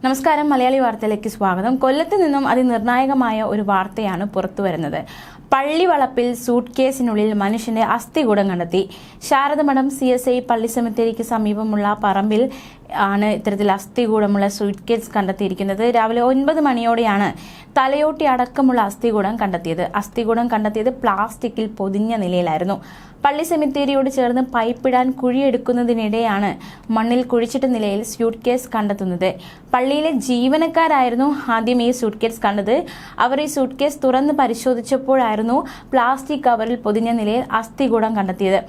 നമസ്കാരം, മലയാളി വാർത്തയിലേക്ക് സ്വാഗതം. കൊല്ലത്ത് നിന്നും അതിനിർണായകമായ ഒരു വാർത്തയാണ് പുറത്തുവരുന്നത്. പള്ളിവളപ്പിൽ സൂട്ട് കേസിനുള്ളിൽ മനുഷ്യന്റെ അസ്ഥികൂടം കണ്ടെത്തി. ശാരദമഠം CSI പള്ളി സെമിത്തേരിക്ക് സമീപമുള്ള പറമ്പിൽ ആണ് ഇത്തരത്തിൽ അസ്ഥികൂടമുള്ള സൂട്ട് കേസ് കണ്ടെത്തിയിരിക്കുന്നത്. രാവിലെ 9 മണിയോടെയാണ് തലയോട്ടി അടക്കമുള്ള അസ്ഥികൂടം കണ്ടെത്തിയത് പ്ലാസ്റ്റിക്കിൽ പൊതിഞ്ഞ നിലയിലായിരുന്നു. പള്ളി സെമിത്തേരിയോട് ചേർന്ന് പൈപ്പിടാൻ കുഴിയെടുക്കുന്നതിനിടെയാണ് മണ്ണിൽ കുഴിച്ചിട്ട നിലയിൽ സ്യൂട്ട് കേസ് കണ്ടെത്തുന്നത്. പള്ളിയിലെ ജീവനക്കാരായിരുന്നു ആദ്യം ഈ സൂട്ട് കേസ് കണ്ടത്. അവർ ഈ സൂട്ട് കേസ് തുറന്ന് പരിശോധിച്ചപ്പോഴായിരുന്നു പ്ലാസ്റ്റിക് കവറിൽ പൊതിഞ്ഞ നിലയിൽ അസ്ഥികൂടം കണ്ടെത്തിയത്.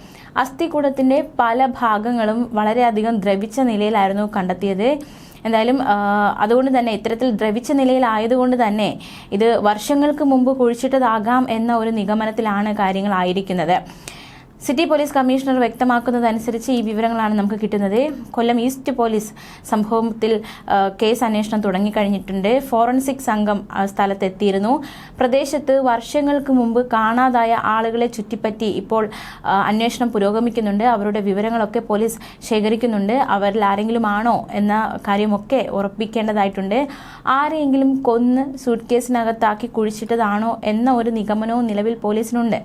അസ്ഥികൂടത്തിന്റെ പല ഭാഗങ്ങളും വളരെയധികം ദ്രവിച്ച നിലയിലായിരുന്നു കണ്ടെത്തിയത്. എന്തായാലും അതുകൊണ്ട് തന്നെ ഇത്തരത്തിൽ ദ്രവിച്ച നിലയിലായതുകൊണ്ട് തന്നെ ഇത് വർഷങ്ങൾക്ക് മുമ്പ് കുഴിച്ചിട്ടതാകാം എന്ന ഒരു നിഗമനത്തിലാണ് കാര്യങ്ങളായിരിക്കുന്നത്. സിറ്റി പോലീസ് കമ്മീഷണർ വ്യക്തമാക്കുന്നതനുസരിച്ച് ഈ വിവരങ്ങളാണ് നമുക്ക് കിട്ടുന്നത്. കൊല്ലം ഈസ്റ്റ് പോലീസ് സംഭവത്തിൽ കേസ് അന്വേഷണം തുടങ്ങിക്കഴിഞ്ഞിട്ടുണ്ട്. ഫോറൻസിക് സംഘം സ്ഥലത്തെത്തിയിരുന്നു. പ്രദേശത്ത് വർഷങ്ങൾക്ക് മുമ്പ് കാണാതായ ആളുകളെ ചുറ്റിപ്പറ്റി ഇപ്പോൾ അന്വേഷണം പുരോഗമിക്കുന്നുണ്ട്. അവരുടെ വിവരങ്ങളൊക്കെ പോലീസ് ശേഖരിക്കുന്നുണ്ട്. അവരിൽ ആരെങ്കിലും ആണോ എന്ന കാര്യമൊക്കെ ഉറപ്പിക്കേണ്ടതായിട്ടുണ്ട്. ആരെയെങ്കിലും കൊന്ന് സൂട്ട് കേസിനകത്താക്കി കുഴിച്ചിട്ടതാണോ എന്ന ഒരു നിഗമനവും നിലവിൽ പോലീസിനുണ്ട്.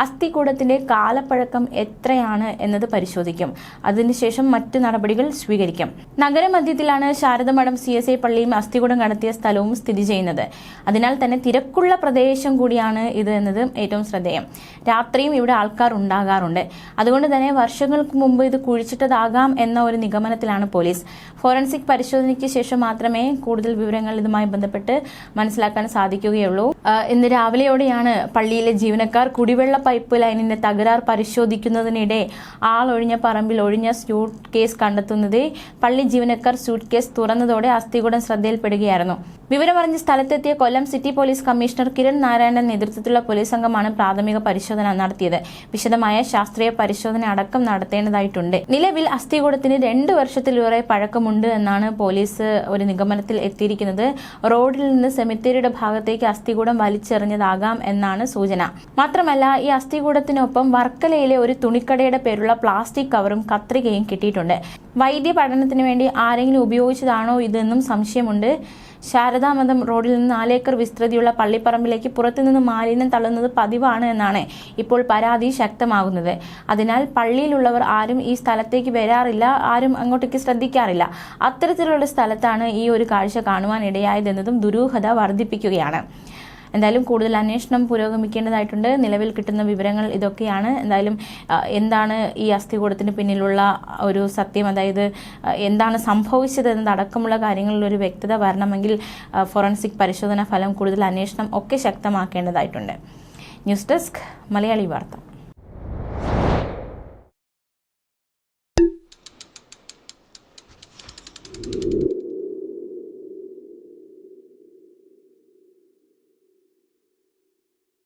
അസ്ഥികൂടത്തിന്റെ കാലപ്പഴക്കം എത്രയാണ് എന്നത് പരിശോധിക്കും. അതിനുശേഷം മറ്റു നടപടികൾ സ്വീകരിക്കും. നഗരമധ്യത്തിലാണ് ശാരദമഠം CSI പള്ളിയും അസ്ഥികൂടം കണ്ടെത്തിയ സ്ഥലവും സ്ഥിതി ചെയ്യുന്നത്. അതിനാൽ തന്നെ തിരക്കുള്ള പ്രദേശം കൂടിയാണ് ഇത് എന്നത് ഏറ്റവും ശ്രദ്ധേയം. രാത്രിയും ഇവിടെ ആൾക്കാർ ഉണ്ടാകാറുണ്ട്. അതുകൊണ്ട് തന്നെ വർഷങ്ങൾക്ക് മുമ്പ് ഇത് കുഴിച്ചിട്ടതാകാം എന്ന ഒരു നിഗമനത്തിലാണ് പോലീസ്. ഫോറൻസിക് പരിശോധനയ്ക്ക് ശേഷം മാത്രമേ കൂടുതൽ വിവരങ്ങൾ ഇതുമായി ബന്ധപ്പെട്ട് മനസ്സിലാക്കാൻ സാധിക്കുകയുള്ളൂ. ഇന്ന് രാവിലെയോടെയാണ് പള്ളിയിലെ ജീവനക്കാർ കുടിവെള്ള പൈപ്പ് ലൈനിന്റെ തകരാർ പരിശോധിക്കുന്നതിനിടെ ആളൊഴിഞ്ഞ പറമ്പിൽ ഒഴിഞ്ഞ സ്യൂട്ട് കേസ് കണ്ടെത്തുന്നത്. പള്ളി ജീവനക്കാർ സ്യൂട്ട് കേസ് തുറന്നതോടെ അസ്ഥികൂടം ശ്രദ്ധയിൽപ്പെടുകയായിരുന്നു. വിവരമറിഞ്ഞ് സ്ഥലത്തെത്തിയ കൊല്ലം സിറ്റി പോലീസ് കമ്മീഷണർ കിരൺ നാരായണന്റെ നേതൃത്വത്തിലുള്ള പോലീസ് സംഘമാണ് പ്രാഥമിക പരിശോധന നടത്തിയത്. വിശദമായ ശാസ്ത്രീയ പരിശോധന അടക്കം നടത്തേണ്ടതായിട്ടുണ്ട്. നിലവിൽ അസ്ഥികൂടത്തിന് 2 വർഷത്തിലേറെ പഴക്കമുണ്ട് എന്നാണ് പോലീസ് ഒരു നിഗമനത്തിൽ എത്തിയിരിക്കുന്നത്. റോഡിൽ നിന്ന് സെമിത്തേരിയുടെ ഭാഗത്തേക്ക് അസ്ഥികൂടം വലിച്ചെറിഞ്ഞതാകാം എന്നാണ് സൂചന. മാത്രമല്ല, ഈ അസ്ഥികൂടത്തിനൊപ്പം വർക്കലയിലെ ഒരു തുണിക്കടയുടെ പേരുള്ള പ്ലാസ്റ്റിക് കവറും കത്രികയും കിട്ടിയിട്ടുണ്ട്. വൈദ്യ പഠനത്തിന് വേണ്ടി ആരെങ്കിലും ഉപയോഗിച്ചതാണോ ഇതെന്നും സംശയമുണ്ട്. ശാരദാമഠം റോഡിൽ നിന്ന് 4 ഏക്കർ വിസ്തൃതിയുള്ള പള്ളിപ്പറമ്പിലേക്ക് പുറത്തുനിന്ന് മാലിന്യം തള്ളുന്നത് പതിവാണ് എന്നാണ് ഇപ്പോൾ പരാതി ശക്തമാകുന്നത്. അതിനാൽ പള്ളിയിലുള്ളവർ ആരും ഈ സ്ഥലത്തേക്ക് വരാറില്ല, ആരും അങ്ങോട്ടേക്ക് ശ്രദ്ധിക്കാറില്ല. അത്തരത്തിലുള്ള സ്ഥലത്താണ് ഈ ഒരു കാഴ്ച കാണുവാൻ ഇടയായതെന്നതും ദുരൂഹത വർദ്ധിപ്പിക്കുകയാണ്. എന്തായാലും കൂടുതൽ അന്വേഷണം പുരോഗമിക്കേണ്ടതായിട്ടുണ്ട്. നിലവിൽ കിട്ടുന്ന വിവരങ്ങൾ ഇതൊക്കെയാണ്. എന്തായാലും എന്താണ് ഈ അസ്ഥികൂടത്തിന് പിന്നിലുള്ള ഒരു സത്യം, അതായത് എന്താണ് സംഭവിച്ചത് എന്നതടക്കമുള്ള കാര്യങ്ങളിൽ ഒരു വ്യക്തത വരണമെങ്കിൽ ഫോറൻസിക് പരിശോധനാ ഫലം, കൂടുതൽ അന്വേഷണം ഒക്കെ ശക്തമാക്കേണ്ടതായിട്ടുണ്ട്. ന്യൂസ് ഡെസ്ക്, മലയാളി വാർത്ത.